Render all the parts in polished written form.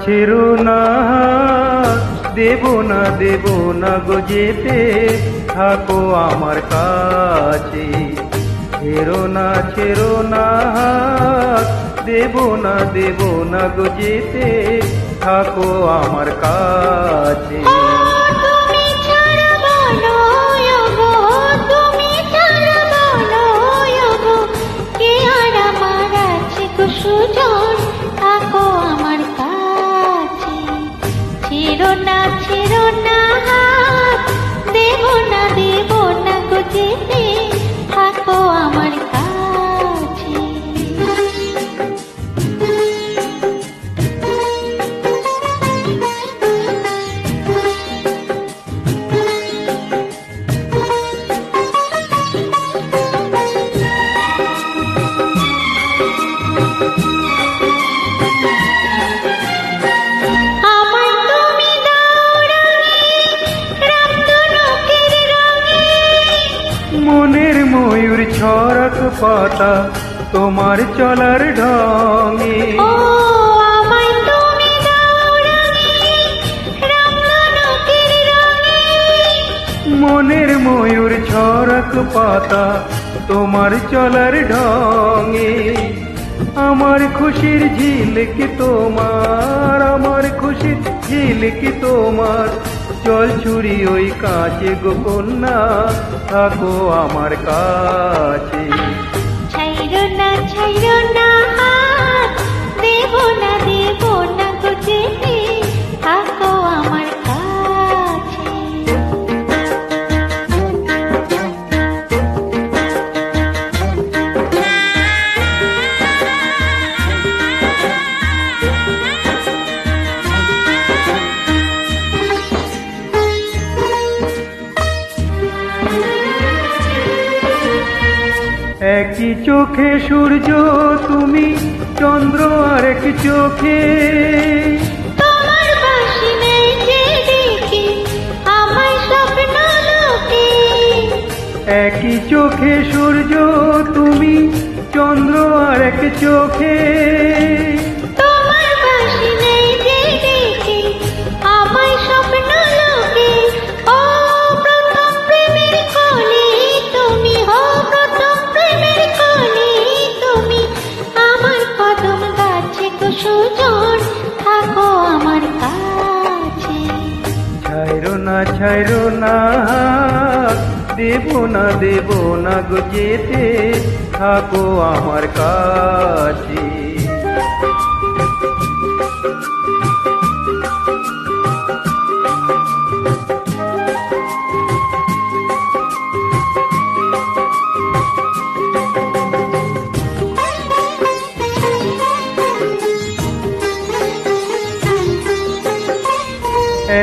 ছেড়ো না, দেব না গো যেতে, থাকো আমার কাছে। ছেড়ো না, দেব না গো যেতে, থাকো আমার কাছে। সুজন থাকো আমার কাছে। ছেড়ো না দেব না গো যেতে, থাকো আমার কাছে। মনের ময়ূর ছড়াক পাতা তোমার চলার ঢঙে। ও আমায় তুমি দাও রাঙে, রামধনুকের রঙে। মনের ময়ূর ছড়াক পাতা তোমার চলার ঢঙে। আমার খুশির ঝিলকি তোমার, আমার খুশির ঝিলকি তোমার। জল ছুরি ওই কাছে গো কন্যা, থাকো আমার কাছে। ছাইরো না দেব না গো যেতে, থাকো আমার কাছে। একই চোখে সূর্য তুমি, চন্দ্র আর এক চোখে। তোমার বাঁশি নেই যে দেখি আমার স্বপ্ন লোকে। একই চোখে সূর্য তুমি, চন্দ্র আর এক চোখে। তোমার বাঁশি নেই যে দেখি আমার স্বপ্ন লোকে। ও প্রথম প্রেমের কলি তুমি, ও প্রথম প্রেমের কলি তুমি। আমার কদম গাছে গো সুজন, থাকো আমার কাছে। ছাইরো না, দেব না গো যেতে, থাকো আমার কাছে।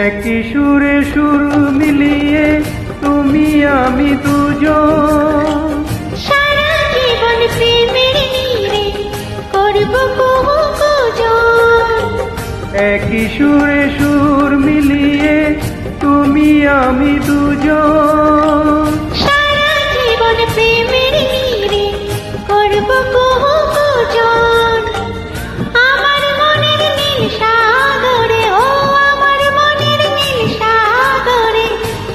একই সুরে সুর মিলিয়ে তুমি আমি দুজন। সারা জীবন প্রেমের নীড়ে করব কুহুকুজন। একই সুরে সুর মিলিয়ে তুমি আমি দুজন। সারা জীবন প্রেমের নীড়ে করব কুহুকুজন। আমার মনের নীল সাগরে, ও আমার মনের নীল সাগরে।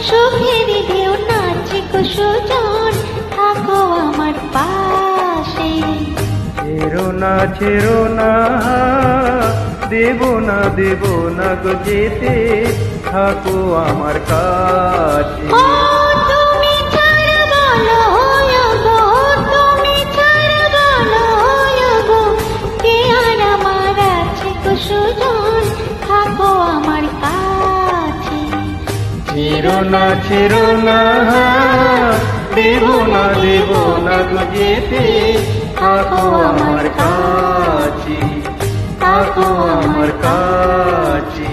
সুখের ঢেউ নাচে গো সুজন, থাকো আমার পাশে। ছেড়ো না, দেব না গো যেতে, থাকো আমার কাছে। ও তুমি ছাড়া বলো গো, তুমি ছাড়া বলো গো, কে আর আমার আছে গো সুজন, থাকো আমার কাছে। ছেড়ো না, দেব না গো যেতে, থাকো আমার কাছে, থাকো আমার কাছে।